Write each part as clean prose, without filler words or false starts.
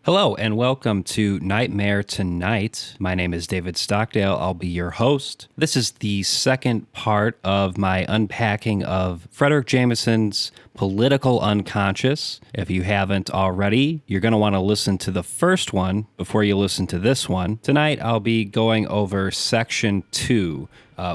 Hello and welcome to Nightmare Tonight. My name is David Stockdale. I'll be your host. This is the second part of my unpacking of Fredric Jameson's Political Unconscious. If you haven't already, you're going to want to listen to the first one before you listen to this one. Tonight, I'll be going over Section 2,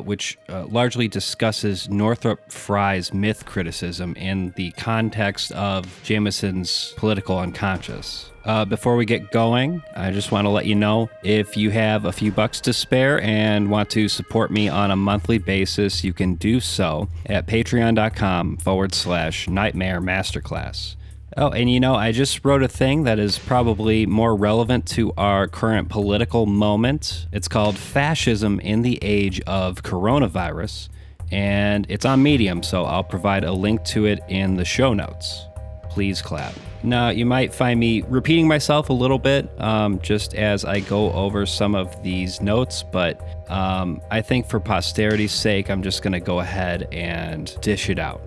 which largely discusses Northrop Frye's myth criticism in the context of Jameson's Political Unconscious. Before we get going, I just want to let you know if you have a few bucks to spare and want to support me on a monthly basis, you can do so at patreon.com/Nightmare Masterclass. Oh, and I just wrote a thing that is probably more relevant to our current political moment. It's called Fascism in the Age of Coronavirus, and it's on Medium, so I'll provide a link to it in the show notes. Please clap. Now, you might find me repeating myself a little bit just as I go over some of these notes, but I think for posterity's sake, I'm just going to go ahead and dish it out.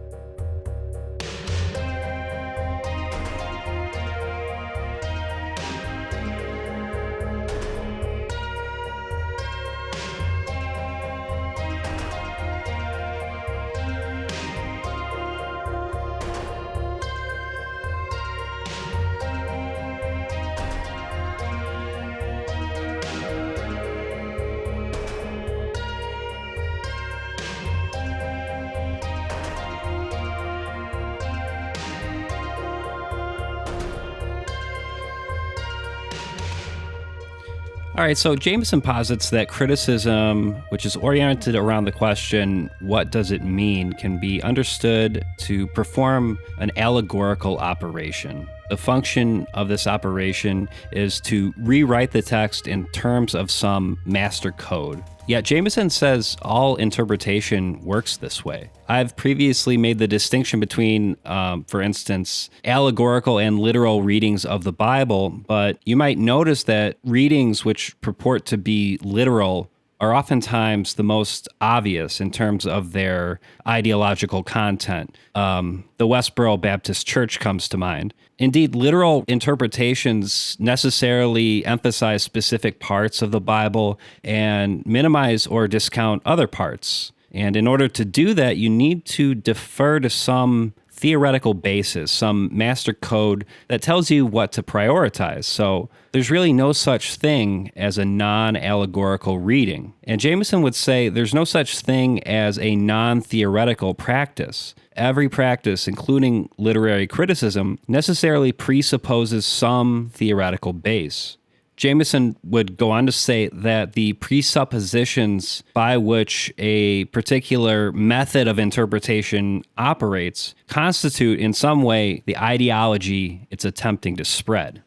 All right, so Jameson posits that criticism, which is oriented around the question, what does it mean, can be understood to perform an allegorical operation. The function of this operation is to rewrite the text in terms of some master code. Yet Jameson says all interpretation works this way. I've previously made the distinction between, for instance, allegorical and literal readings of the Bible, but you might notice that readings which purport to be literal are oftentimes the most obvious in terms of their ideological content. The Westboro Baptist Church comes to mind. Indeed, literal interpretations necessarily emphasize specific parts of the Bible and minimize or discount other parts. And in order to do that, you need to defer to some theoretical basis, some master code that tells you what to prioritize. So there's really no such thing as a non-allegorical reading. And Jameson would say there's no such thing as a non-theoretical practice. Every practice, including literary criticism, necessarily presupposes some theoretical base. Jameson would go on to say that the presuppositions by which a particular method of interpretation operates constitute in some way the ideology it's attempting to spread.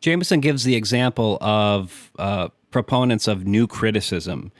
Jameson gives the example of proponents of new criticism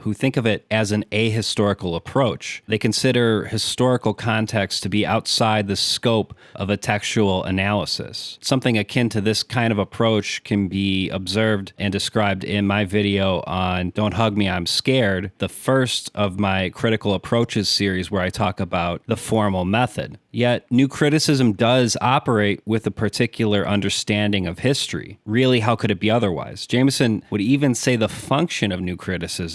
who think of it as an ahistorical approach. They consider historical context to be outside the scope of a textual analysis. Something akin to this kind of approach can be observed and described in my video on Don't Hug Me, I'm Scared, the first of my critical approaches series where I talk about the formal method. Yet, new criticism does operate with a particular understanding of history. Really, how could it be otherwise? Jameson would even say the function of new criticism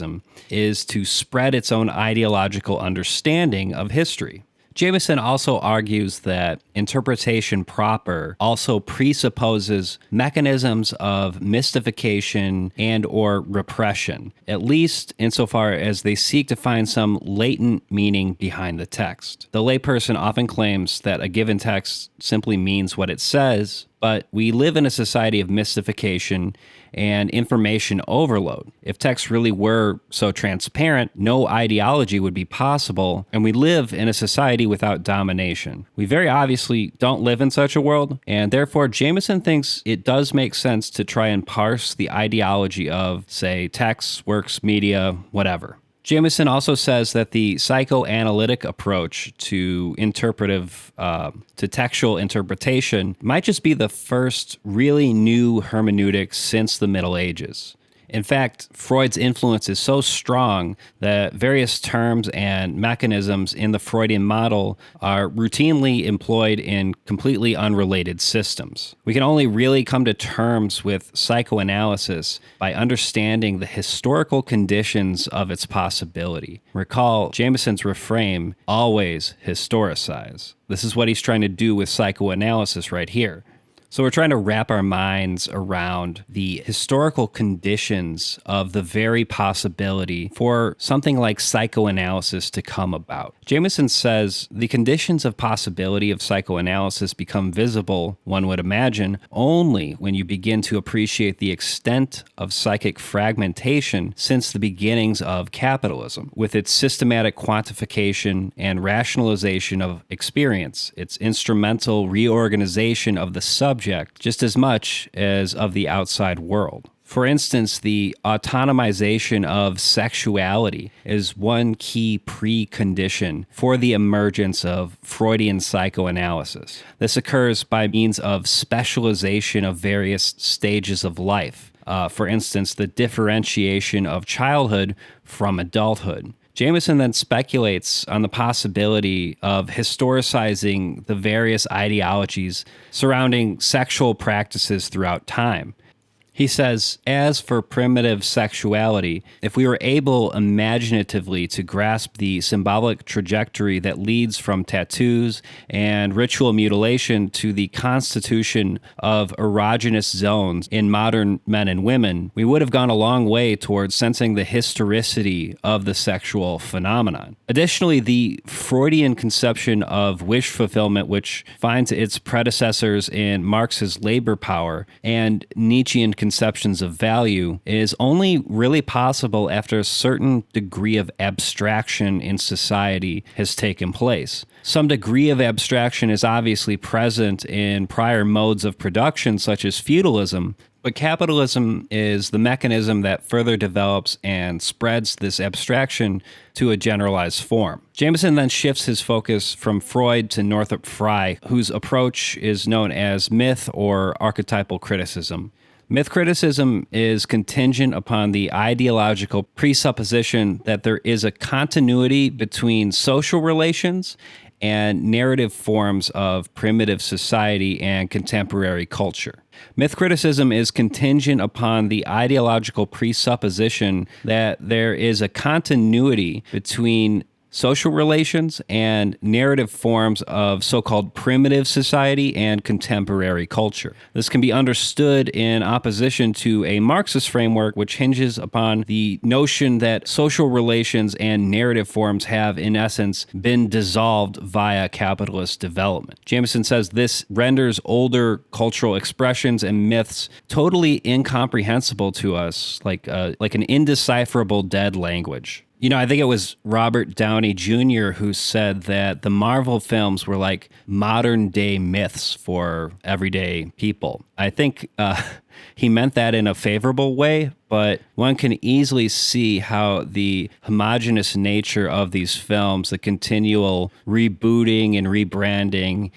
is to spread its own ideological understanding of history. Jameson also argues that interpretation proper also presupposes mechanisms of mystification and or repression, at least insofar as they seek to find some latent meaning behind the text. The layperson often claims that a given text simply means what it says, but we live in a society of mystification and information overload. If texts really were so transparent, no ideology would be possible, and we live in a society without domination. We very obviously don't live in such a world, and therefore Jameson thinks it does make sense to try and parse the ideology of, say, texts, works, media, whatever. Jameson also says that the psychoanalytic approach to textual interpretation might just be the first really new hermeneutic since the Middle Ages. In fact, Freud's influence is so strong that various terms and mechanisms in the Freudian model are routinely employed in completely unrelated systems. We can only really come to terms with psychoanalysis by understanding the historical conditions of its possibility. Recall Jameson's refrain, always historicize. This is what he's trying to do with psychoanalysis right here. So we're trying to wrap our minds around the historical conditions of the very possibility for something like psychoanalysis to come about. Jameson says the conditions of possibility of psychoanalysis become visible, one would imagine, only when you begin to appreciate the extent of psychic fragmentation since the beginnings of capitalism, with its systematic quantification and rationalization of experience, its instrumental reorganization of the subject just as much as of the outside world. For instance, the autonomization of sexuality is one key precondition for the emergence of Freudian psychoanalysis. This occurs by means of specialization of various stages of life. For instance, the differentiation of childhood from adulthood. Jameson then speculates on the possibility of historicizing the various ideologies surrounding sexual practices throughout time. He says, as for primitive sexuality, if we were able imaginatively to grasp the symbolic trajectory that leads from tattoos and ritual mutilation to the constitution of erogenous zones in modern men and women, we would have gone a long way towards sensing the historicity of the sexual phenomenon. Additionally, the Freudian conception of wish fulfillment, which finds its predecessors in Marx's labor power and Nietzschean conceptions of value, is only really possible after a certain degree of abstraction in society has taken place. Some degree of abstraction is obviously present in prior modes of production, such as feudalism, but capitalism is the mechanism that further develops and spreads this abstraction to a generalized form. Jameson then shifts his focus from Freud to Northrop Frye, whose approach is known as myth or archetypal criticism. Myth criticism is contingent upon the ideological presupposition that there is a continuity between social relations and narrative forms of primitive society and contemporary culture. Myth criticism is contingent upon the ideological presupposition that there is a continuity between social relations and narrative forms of so-called primitive society and contemporary culture. This can be understood in opposition to a Marxist framework which hinges upon the notion that social relations and narrative forms have, in essence, been dissolved via capitalist development. Jameson says this renders older cultural expressions and myths totally incomprehensible to us, like an indecipherable dead language. You know, I think it was Robert Downey Jr. who said that the Marvel films were like modern day myths for everyday people. I think he meant that in a favorable way, but one can easily see how the homogeneous nature of these films, the continual rebooting and rebranding,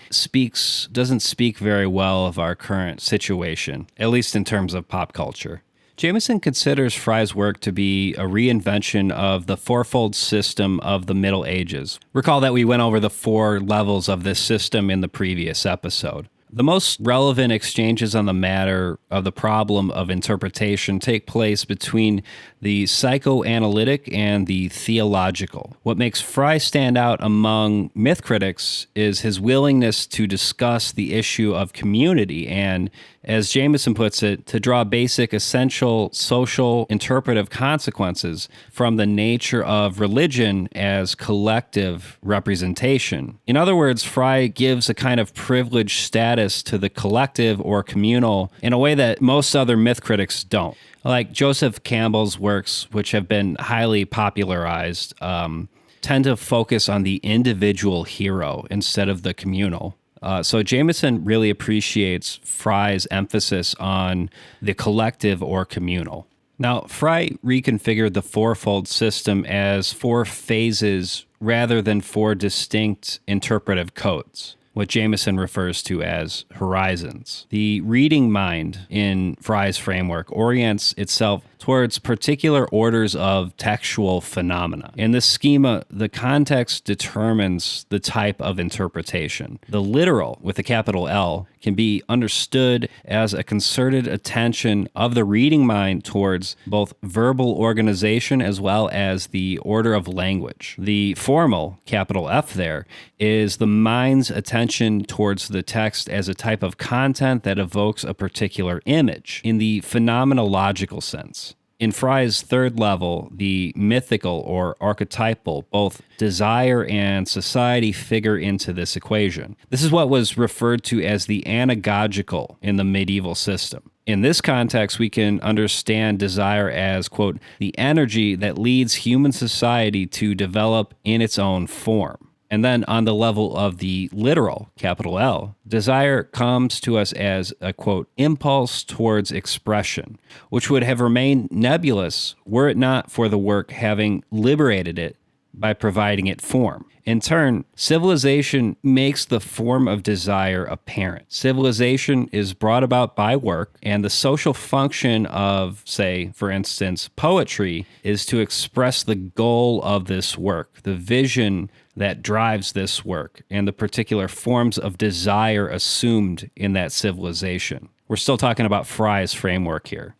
doesn't speak very well of our current situation, at least in terms of pop culture. Jameson considers Frye's work to be a reinvention of the fourfold system of the Middle Ages. Recall that we went over the 4 levels of this system in the previous episode. The most relevant exchanges on the matter of the problem of interpretation take place between the psychoanalytic and the theological. What makes Frye stand out among myth critics is his willingness to discuss the issue of community and, as Jameson puts it, to draw basic, essential social interpretive consequences from the nature of religion as collective representation. In other words, Frye gives a kind of privileged status to the collective or communal in a way that most other myth critics don't. Like Joseph Campbell's works, which have been highly popularized, tend to focus on the individual hero instead of the communal. So Jameson really appreciates Frye's emphasis on the collective or communal. Now, Frye reconfigured the fourfold system as 4 phases rather than 4 distinct interpretive codes, what Jameson refers to as horizons. The reading mind in Frye's framework orients itself towards particular orders of textual phenomena. In this schema, the context determines the type of interpretation. The literal, with a capital L, can be understood as a concerted attention of the reading mind towards both verbal organization as well as the order of language. The formal, capital F there, is the mind's attention towards the text as a type of content that evokes a particular image in the phenomenological sense. In Fry's third level, the mythical or archetypal, both desire and society figure into this equation. This is what was referred to as the anagogical in the medieval system. In this context, we can understand desire as, quote, the energy that leads human society to develop in its own form. And then on the level of the literal, capital L, desire comes to us as a, quote, impulse towards expression, which would have remained nebulous were it not for the work having liberated it by providing it form. In turn, civilization makes the form of desire apparent. Civilization is brought about by work, and the social function of, say, for instance, poetry is to express the goal of this work, the vision that drives this work, and the particular forms of desire assumed in that civilization. We're still talking about Fry's framework here.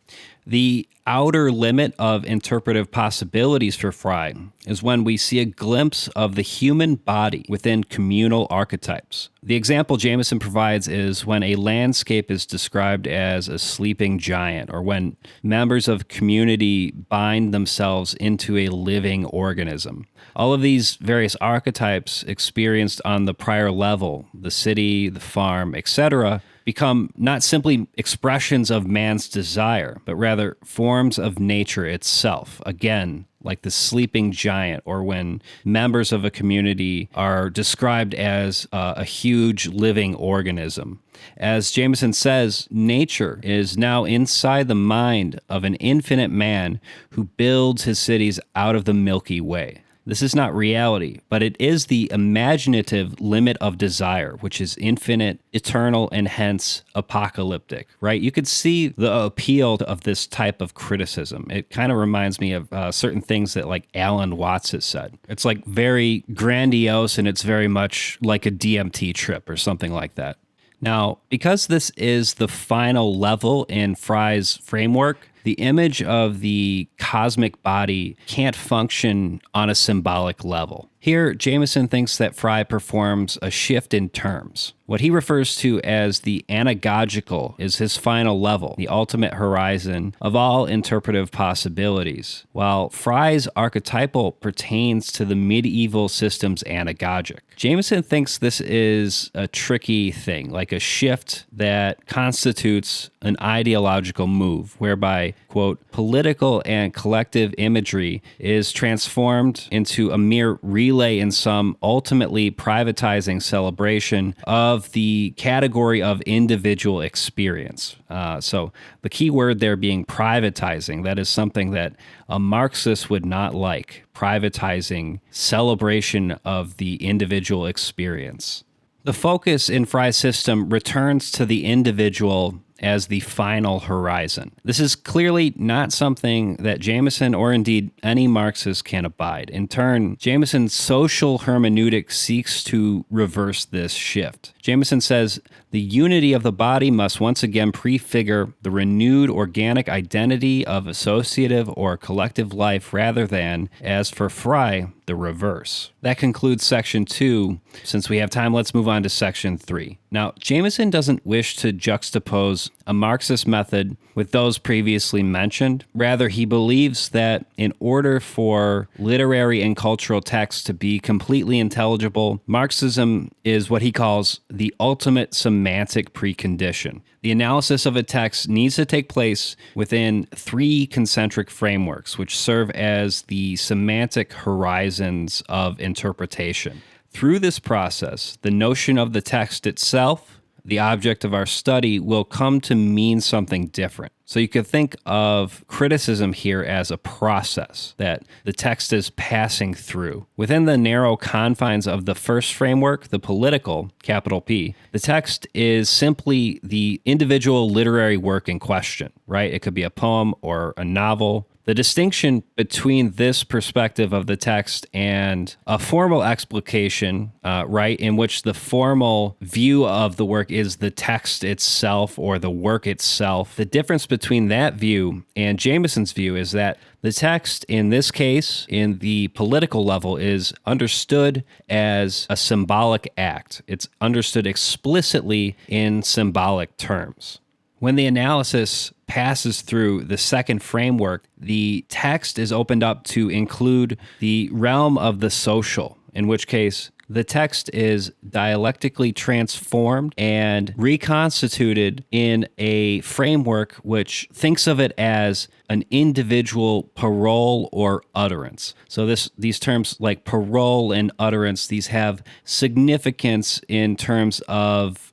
The outer limit of interpretive possibilities for Fry is when we see a glimpse of the human body within communal archetypes. The example Jameson provides is when a landscape is described as a sleeping giant, or when members of community bind themselves into a living organism. All of these various archetypes experienced on the prior level, the city, the farm, etc., become not simply expressions of man's desire, but rather forms of nature itself. Again, like the sleeping giant, or when members of a community are described as a huge living organism. As Jameson says, nature is now inside the mind of an infinite man who builds his cities out of the Milky Way. This is not reality, but it is the imaginative limit of desire, which is infinite, eternal, and hence apocalyptic, right? You could see the appeal of this type of criticism. It kind of reminds me of certain things that like Alan Watts has said. It's like very grandiose, and it's very much like a DMT trip or something like that. Now, because this is the final level in Fry's framework, the image of the cosmic body can't function on a symbolic level. Here, Jameson thinks that Fry performs a shift in terms. What he refers to as the anagogical is his final level, the ultimate horizon of all interpretive possibilities, while Fry's archetypal pertains to the medieval system's anagogic. Jameson thinks this is a tricky thing, like a shift that constitutes an ideological move, whereby, quote, political and collective imagery is transformed into a mere relay in some ultimately privatizing celebration of the category of individual experience. So the key word there being privatizing, that is something that a Marxist would not like, privatizing celebration of the individual experience. The focus in Fry's system returns to the individual as the final horizon. This is clearly not something that Jameson or indeed any Marxist can abide. In turn, Jameson's social hermeneutic seeks to reverse this shift. Jameson says the unity of the body must once again prefigure the renewed organic identity of associative or collective life rather than, as for Fry, the reverse. That concludes section 2. Since we have time, let's move on to section 3. Now, Jameson doesn't wish to juxtapose a Marxist method with those previously mentioned. Rather, he believes that in order for literary and cultural texts to be completely intelligible, Marxism is what he calls the ultimate semantic precondition. The analysis of a text needs to take place within 3 concentric frameworks, which serve as the semantic horizons of interpretation. Through this process, the notion of the text itself, the object of our study will come to mean something different. So you could think of criticism here as a process that the text is passing through. Within the narrow confines of the first framework, the political, capital P, the text is simply the individual literary work in question, right? It could be a poem or a novel. The distinction between this perspective of the text and a formal explication, right, in which the formal view of the work is the text itself or the work itself, the difference between that view and Jameson's view is that the text, in this case, in the political level, is understood as a symbolic act. It's understood explicitly in symbolic terms. When the analysis passes through the second framework, the text is opened up to include the realm of the social, in which case the text is dialectically transformed and reconstituted in a framework which thinks of it as an individual parole or utterance. So these terms like parole and utterance, these have significance in terms of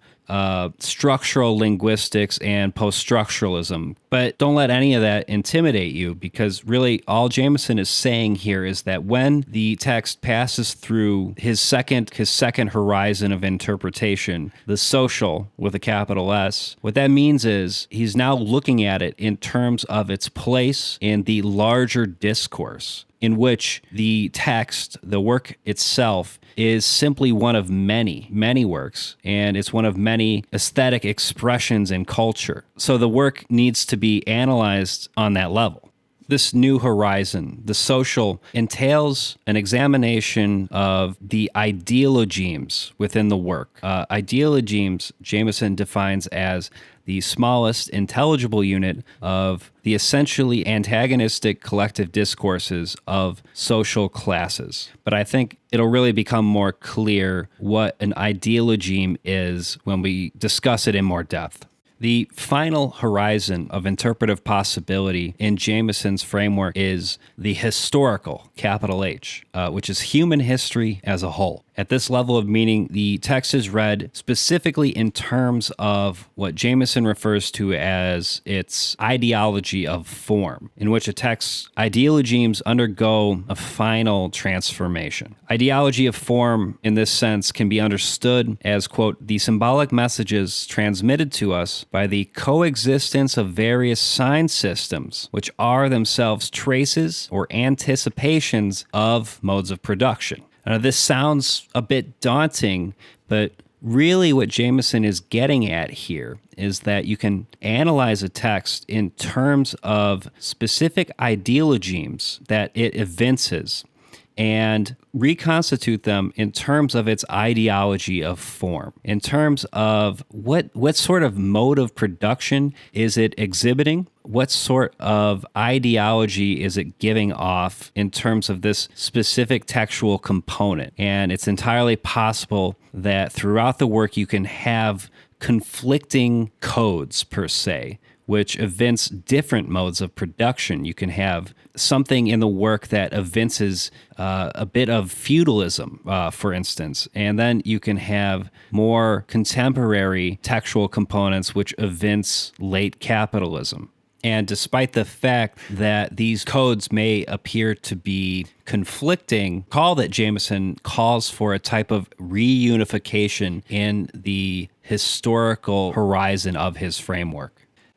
structural linguistics and post-structuralism. But don't let any of that intimidate you, because really all Jameson is saying here is that when the text passes through his second horizon of interpretation, the social with a capital S, what that means is he's now looking at it in terms of its place in the larger discourse, in which the text, the work itself, is simply one of many, many works, and it's one of many aesthetic expressions in culture. So the work needs to be analyzed on that level. This new horizon, the social, entails an examination of the ideologemes within the work. Ideologemes, Jameson defines as the smallest intelligible unit of the essentially antagonistic collective discourses of social classes. But I think it'll really become more clear what an ideologeme is when we discuss it in more depth. The final horizon of interpretive possibility in Jameson's framework is the historical, capital H, which is human history as a whole. At this level of meaning, the text is read specifically in terms of what Jameson refers to as its ideology of form, in which a text's ideologemes undergo a final transformation. Ideology of form, in this sense, can be understood as, quote, the symbolic messages transmitted to us by the coexistence of various sign systems, which are themselves traces or anticipations of modes of production. Now, this sounds a bit daunting, but really what Jameson is getting at here is that you can analyze a text in terms of specific ideologemes that it evinces and reconstitute them in terms of its ideology of form, in terms of what sort of mode of production is it exhibiting, what sort of ideology is it giving off in terms of this specific textual component. And it's entirely possible that throughout the work you can have conflicting codes per se, which evince different modes of production. You can have something in the work that evinces a bit of feudalism, for instance, and then you can have more contemporary textual components which evince late capitalism. And despite the fact that these codes may appear to be conflicting, recall that Jameson calls for a type of reunification in the historical horizon of his framework.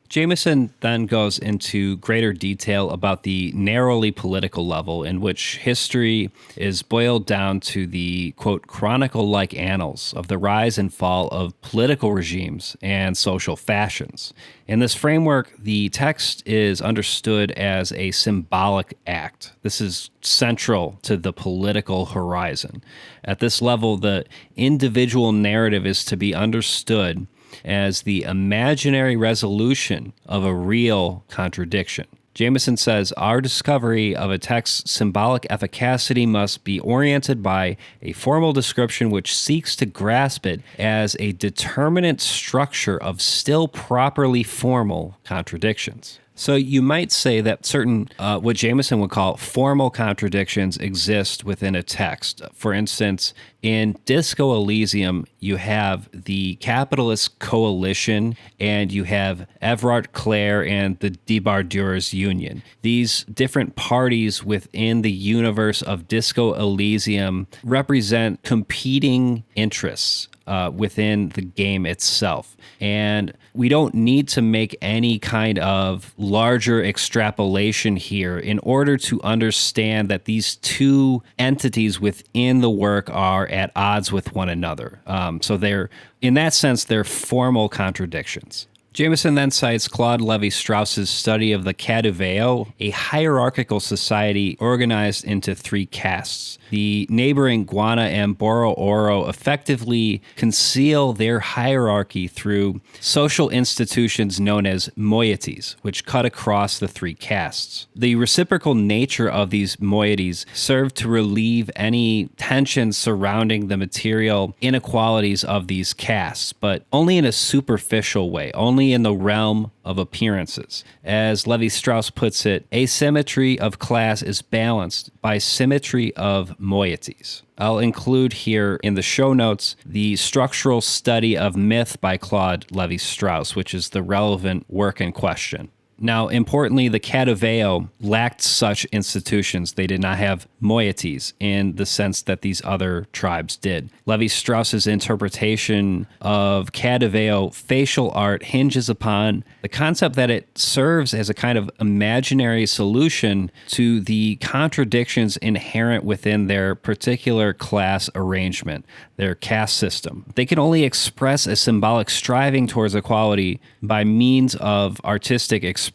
Jameson then goes into greater detail about the narrowly political level in which history is boiled down to the, quote, chronicle-like annals of the rise and fall of political regimes and social fashions. In this framework, the text is understood as a symbolic act. This is central to the political horizon. At this level, the individual narrative is to be understood as the imaginary resolution of a real contradiction. Jameson says, our discovery of a text's symbolic efficacy must be oriented by a formal description which seeks to grasp it as a determinate structure of still properly formal contradictions. So you might say that certain, what Jameson would call formal contradictions exist within a text. For instance, in Disco Elysium, you have the capitalist coalition and you have Everard Clare and the Debardeurs Union. These different parties within the universe of Disco Elysium represent competing interests within the game itself. And we don't need to make any kind of larger extrapolation here in order to understand that these two entities within the work are at odds with one another. So they're, in that sense, they're formal contradictions. Jameson then cites Claude Levi-Strauss's study of the Caduveo, a hierarchical society organized into three castes. The neighboring Guana and Boro Oro effectively conceal their hierarchy through social institutions known as moieties, which cut across the three castes. The reciprocal nature of these moieties serve to relieve any tensions surrounding the material inequalities of these castes, but only in a superficial way, only in the realm of appearances. As Levi-Strauss puts it, asymmetry of class is balanced by symmetry of moieties. I'll include here in the show notes the structural study of myth by Claude Levi-Strauss, which is the relevant work in question. Now, importantly, the Caduveo lacked such institutions. They did not have moieties in the sense that these other tribes did. Levi-Strauss's interpretation of Caduveo facial art hinges upon the concept that it serves as a kind of imaginary solution to the contradictions inherent within their particular class arrangement, their caste system. They can only express a symbolic striving towards equality by means of artistic expression.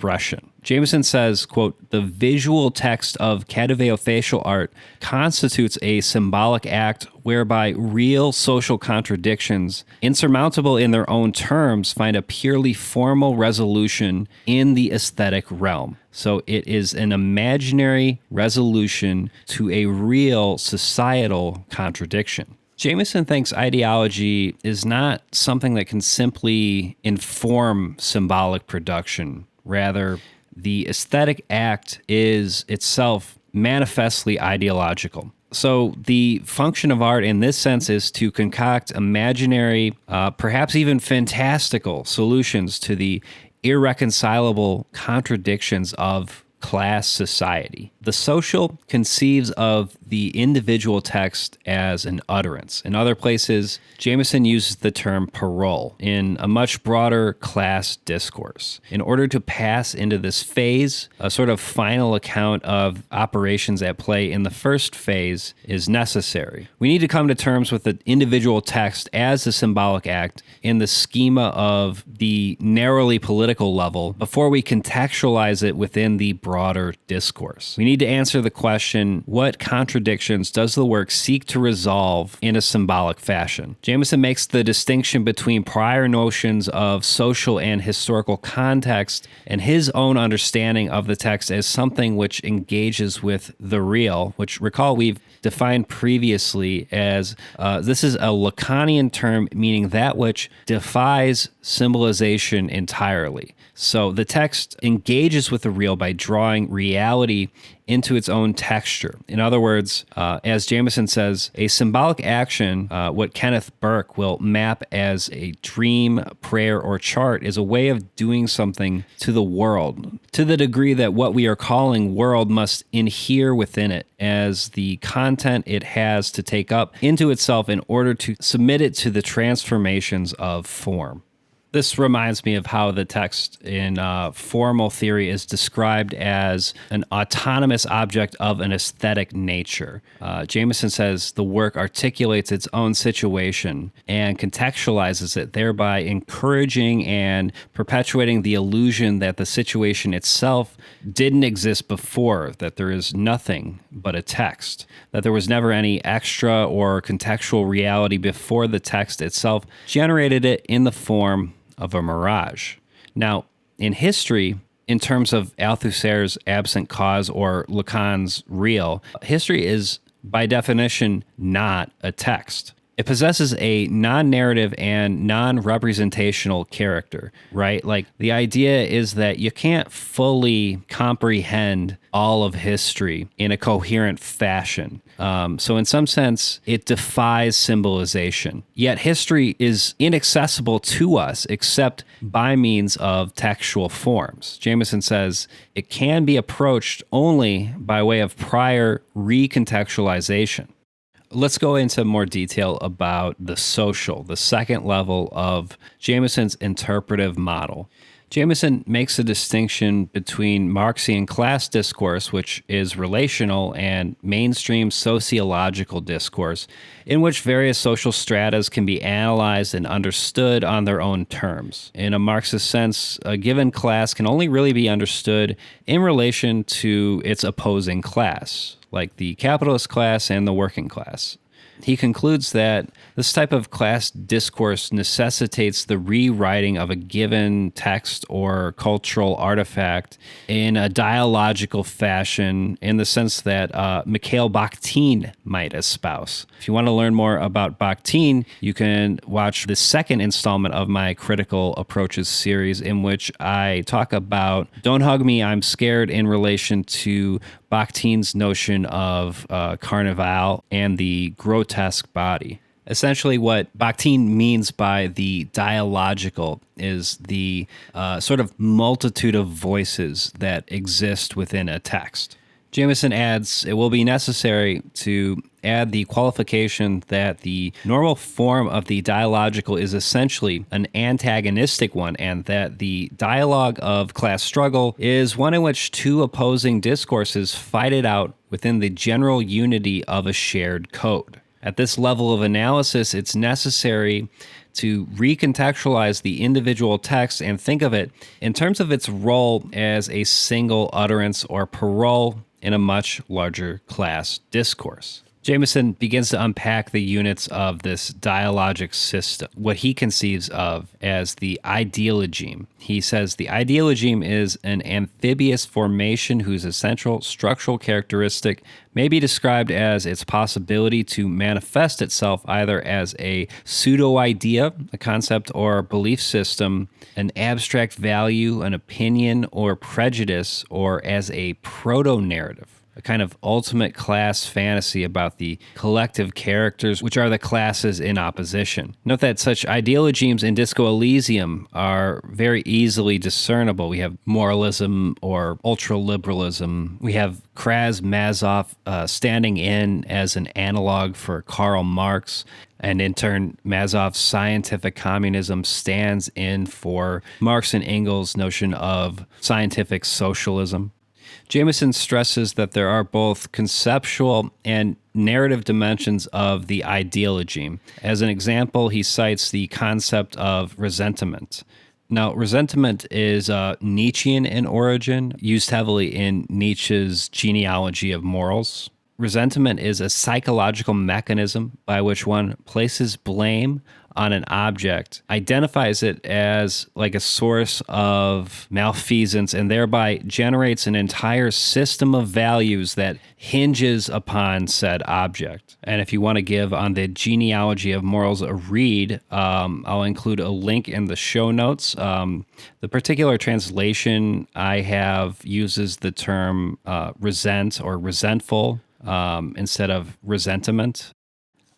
Jameson says, quote, "The visual text of Caduveo facial art constitutes a symbolic act whereby real social contradictions, insurmountable in their own terms, find a purely formal resolution in the aesthetic realm." So it is an imaginary resolution to a real societal contradiction. Jameson thinks ideology is not something that can simply inform symbolic production. Rather, the aesthetic act is itself manifestly ideological. So the function of art in this sense is to concoct imaginary, perhaps even fantastical solutions to the irreconcilable contradictions of class society. The social conceives of the individual text as an utterance. In other places, Jameson uses the term parole in a much broader class discourse. In order to pass into this phase, a sort of final account of operations at play in the first phase is necessary. We need to come to terms with the individual text as a symbolic act in the schema of the narrowly political level before we contextualize it within the broader discourse. We need to answer the question, what contradictions does the work seek to resolve in a symbolic fashion? Jameson makes the distinction between prior notions of social and historical context and his own understanding of the text as something which engages with the real, which recall we've defined previously as this is a Lacanian term meaning that which defies symbolization entirely. So the text engages with the real by drawing reality into its own texture. In other words, as Jameson says, a symbolic action, what Kenneth Burke will map as a dream, prayer, or chart, is a way of doing something to the world, to the degree that what we are calling world must inhere within it as the content it has to take up into itself in order to submit it to the transformations of form. This reminds me of how the text in formal theory is described as an autonomous object of an aesthetic nature. Jameson says the work articulates its own situation and contextualizes it, thereby encouraging and perpetuating the illusion that the situation itself didn't exist before, that there is nothing but a text, that there was never any extra or contextual reality before the text itself generated it in the form of a mirage. Now, in history, in terms of Althusser's absent cause or Lacan's real, history is by definition not a text. It possesses a non-narrative and non-representational character, right? Like the idea is that you can't fully comprehend all of history in a coherent fashion. So in some sense, it defies symbolization. Yet history is inaccessible to us except by means of textual forms. Jameson says it can be approached only by way of prior recontextualization. Let's go into more detail about the social, the second level of Jameson's interpretive model. Jameson makes a distinction between Marxian class discourse, which is relational, and mainstream sociological discourse, in which various social stratas can be analyzed and understood on their own terms. In a Marxist sense, a given class can only really be understood in relation to its opposing class, like the capitalist class and the working class. He concludes that this type of class discourse necessitates the rewriting of a given text or cultural artifact in a dialogical fashion in the sense that Mikhail Bakhtin might espouse. If you want to learn more about Bakhtin, you can watch the second installment of my Critical Approaches series, in which I talk about Don't Hug Me, I'm Scared in relation to Bakhtin's notion of Carnival and the grotesque body. Essentially, what Bakhtin means by the dialogical is the sort of multitude of voices that exist within a text. Jameson adds, it will be necessary to add the qualification that the normal form of the dialogical is essentially an antagonistic one, and that the dialogue of class struggle is one in which two opposing discourses fight it out within the general unity of a shared code. At this level of analysis, it's necessary to recontextualize the individual text and think of it in terms of its role as a single utterance or parole in a much larger class discourse. Jameson begins to unpack the units of this dialogic system, what he conceives of as the ideologeme. He says the ideologeme is an amphibious formation whose essential structural characteristic may be described as its possibility to manifest itself either as a pseudo-idea, a concept or belief system, an abstract value, an opinion or prejudice, or as a proto-narrative, a kind of ultimate class fantasy about the collective characters, which are the classes in opposition. Note that such ideologemes in Disco Elysium are very easily discernible. We have moralism or ultra-liberalism. We have Krasmazov standing in as an analog for Karl Marx, and in turn, Mazov's scientific communism stands in for Marx and Engels' notion of scientific socialism. Jameson stresses that there are both conceptual and narrative dimensions of the ideologeme. As an example, he cites the concept of resentment. Now, resentment is Nietzschean in origin, used heavily in Nietzsche's Genealogy of Morals. Resentment is a psychological mechanism by which one places blame on an object, identifies it as like a source of malfeasance, and thereby generates an entire system of values that hinges upon said object. And if you want to give on the Genealogy of Morals a read, I'll include a link in the show notes. The particular translation I have uses the term resent or resentful instead of resentment.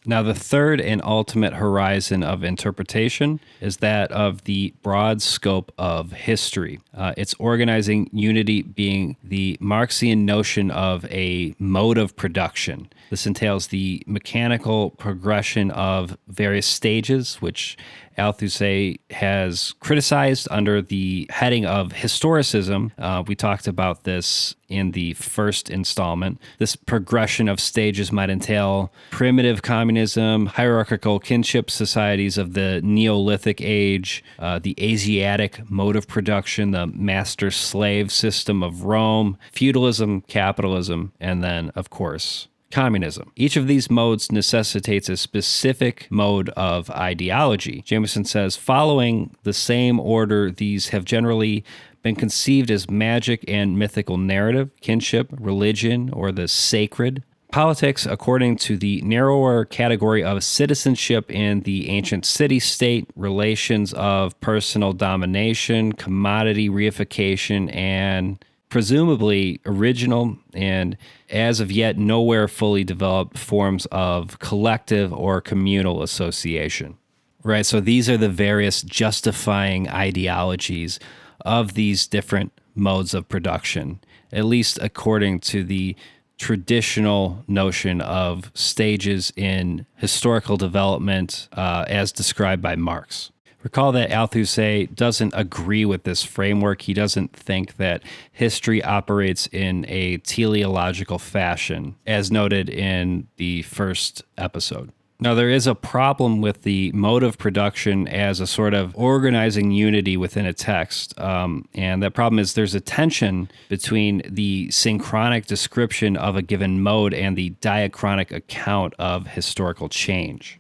Now, the third and ultimate horizon of interpretation is that of the broad scope of history. Its organizing unity being the Marxian notion of a mode of production. This entails the mechanical progression of various stages, which Althusser has criticized under the heading of historicism. We talked about this in the first installment. This progression of stages might entail primitive communism, hierarchical kinship societies of the Neolithic age, the Asiatic mode of production, the master-slave system of Rome, feudalism, capitalism, and then, of course, communism. Each of these modes necessitates a specific mode of ideology. Jameson says, following the same order, these have generally been conceived as magic and mythical narrative, kinship, religion, or the sacred, Politics, according to the narrower category of citizenship in the ancient city-state, relations of personal domination, commodity reification, and presumably original and as of yet nowhere fully developed forms of collective or communal association. Right, so these are the various justifying ideologies of these different modes of production, at least according to the traditional notion of stages in historical development as described by Marx. Recall that Althusser doesn't agree with this framework. He doesn't think that history operates in a teleological fashion, as noted in the first episode. Now, there is a problem with the mode of production as a sort of organizing unity within a text. And that problem is there's a tension between the synchronic description of a given mode and the diachronic account of historical change.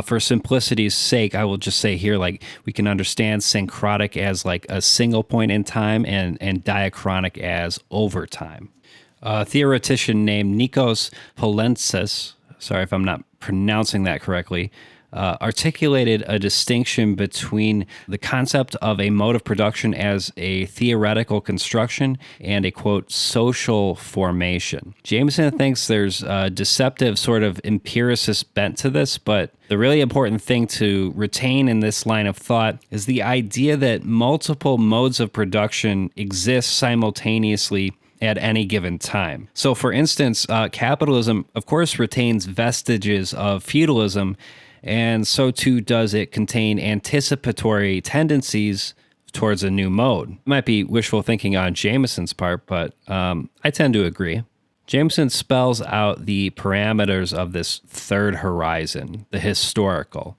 For simplicity's sake, I will just say here, like, we can understand synchronic as like a single point in time and diachronic as over time. A theoretician named Nicos Poulantzas, sorry if I'm not pronouncing that correctly, articulated a distinction between the concept of a mode of production as a theoretical construction and a, quote, social formation. Jameson thinks there's a deceptive sort of empiricist bent to this, but the really important thing to retain in this line of thought is the idea that multiple modes of production exist simultaneously at any given time. So, for instance, capitalism, of course, retains vestiges of feudalism, and so too does it contain anticipatory tendencies towards a new mode. It might be wishful thinking on Jameson's part, but I tend to agree. Jameson spells out the parameters of this third horizon, the historical.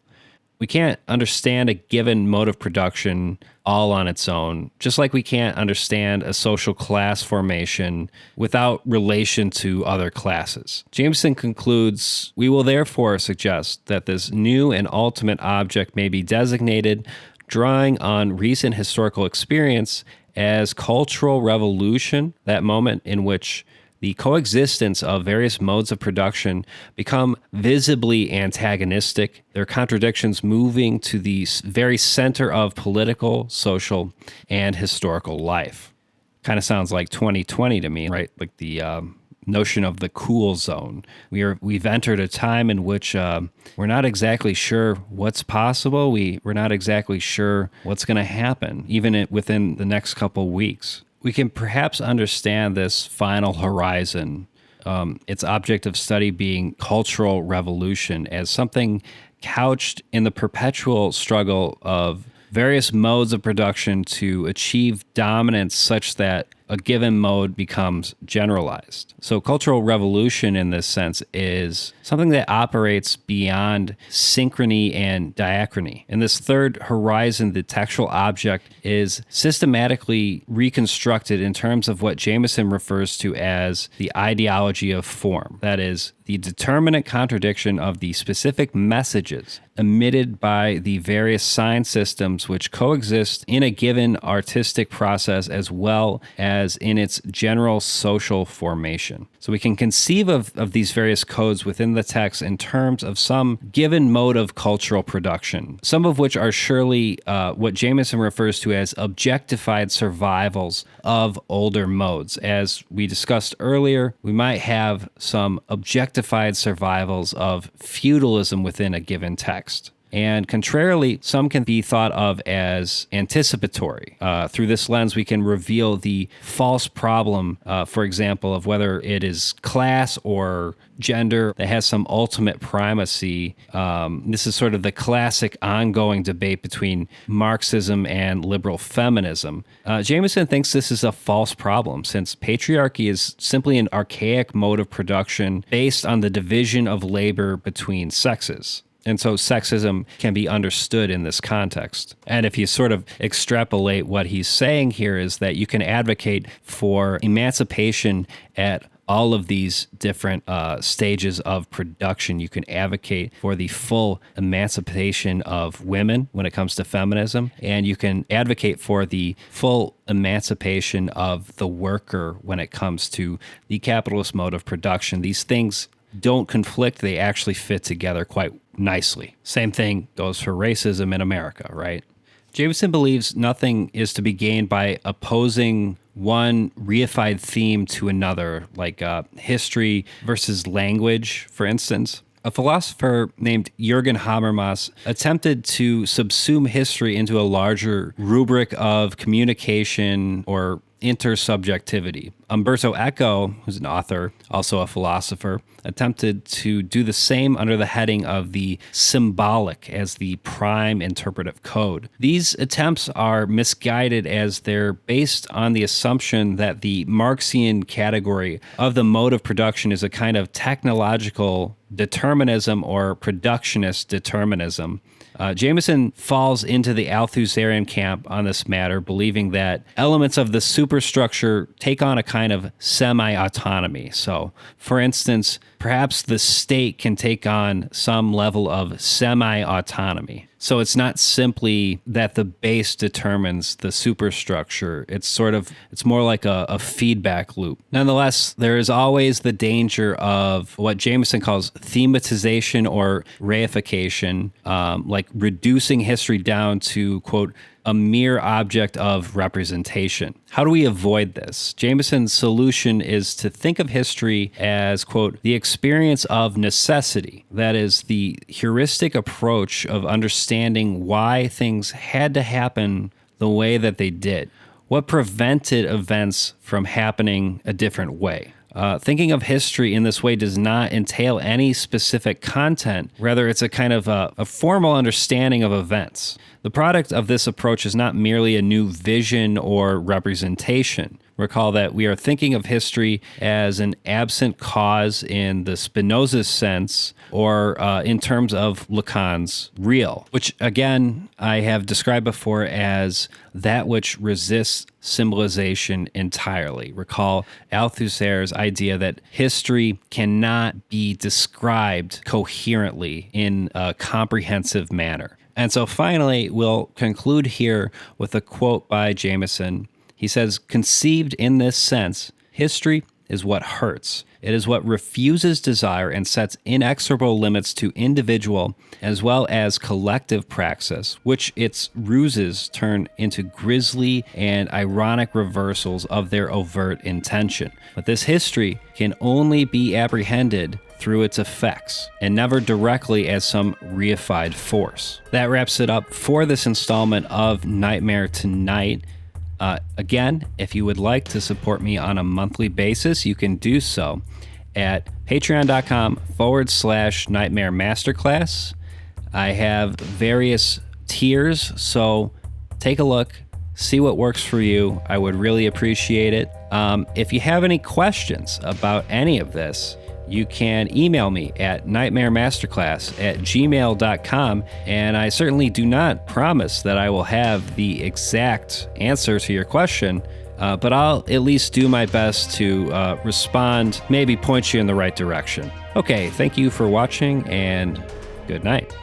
We can't understand a given mode of production all on its own, just like we can't understand a social class formation without relation to other classes. Jameson concludes, we will therefore suggest that this new and ultimate object may be designated, drawing on recent historical experience, as cultural revolution, that moment in which the coexistence of various modes of production become visibly antagonistic, their contradictions moving to the very center of political, social, and historical life. Kind of sounds like 2020 to me, right? Like the notion of the cool zone. We've entered a time in which we're not exactly sure what's possible. We're not exactly sure what's going to happen, even within the next couple weeks. We can perhaps understand this final horizon, its object of study being cultural revolution, as something couched in the perpetual struggle of various modes of production to achieve dominance such that a given mode becomes generalized. So cultural revolution in this sense is something that operates beyond synchrony and diachrony. In this third horizon, the textual object is systematically reconstructed in terms of what Jameson refers to as the ideology of form. That is, the determinate contradiction of the specific messages emitted by the various sign systems which coexist in a given artistic process as well as in its general social formation. So we can conceive of these various codes within the text in terms of some given mode of cultural production, some of which are surely what Jameson refers to as objectified survivals of older modes. As we discussed earlier, we might have some objectified survivals of feudalism within a given text. And contrarily, some can be thought of as anticipatory. Through this lens, we can reveal the false problem, for example, of whether it is class or gender that has some ultimate primacy. This is sort of the classic ongoing debate between Marxism and liberal feminism. Jameson thinks this is a false problem, since patriarchy is simply an archaic mode of production based on the division of labor between sexes. And so sexism can be understood in this context. And if you sort of extrapolate what he's saying here is that you can advocate for emancipation at all of these different stages of production. You can advocate for the full emancipation of women when it comes to feminism, and you can advocate for the full emancipation of the worker when it comes to the capitalist mode of production. These things don't conflict, they actually fit together quite nicely. Same thing goes for racism in America, right? Jameson believes nothing is to be gained by opposing one reified theme to another, like history versus language, for instance. A philosopher named Jürgen Habermas attempted to subsume history into a larger rubric of communication or intersubjectivity. Umberto Eco, who's an author, also a philosopher, attempted to do the same under the heading of the symbolic as the prime interpretive code. These attempts are misguided as they're based on the assumption that the Marxian category of the mode of production is a kind of technological determinism or productionist determinism. Jameson falls into the Althusserian camp on this matter, believing that elements of the superstructure take on a kind of semi-autonomy. So, for instance, perhaps the state can take on some level of semi-autonomy. So it's not simply that the base determines the superstructure. It's more like a feedback loop. Nonetheless, there is always the danger of what Jameson calls thematization or reification, like reducing history down to, quote, a mere object of representation. How do we avoid this? Jameson's solution is to think of history as, quote, the experience of necessity. That is the heuristic approach of understanding why things had to happen the way that they did. What prevented events from happening a different way? Thinking of history in this way does not entail any specific content. Rather, it's a kind of a formal understanding of events. The product of this approach is not merely a new vision or representation. Recall that we are thinking of history as an absent cause in the Spinoza's sense, or in terms of Lacan's real, which again, I have described before as that which resists symbolization entirely. Recall Althusser's idea that history cannot be described coherently in a comprehensive manner. And so finally, we'll conclude here with a quote by Jameson. He says, conceived in this sense, history is what hurts. It is what refuses desire and sets inexorable limits to individual as well as collective praxis, which its ruses turn into grisly and ironic reversals of their overt intention. But this history can only be apprehended through its effects, and never directly as some reified force. That wraps it up for this installment of Nightmare Tonight. Again, if you would like to support me on a monthly basis, you can do so at patreon.com/Nightmare Masterclass. I have various tiers, so take a look, see what works for you. I would really appreciate it. If you have any questions about any of this, you can email me at nightmaremasterclass@gmail.com, and I certainly do not promise that I will have the exact answer to your question, but I'll at least do my best to respond, maybe point you in the right direction. Okay, thank you for watching, and good night.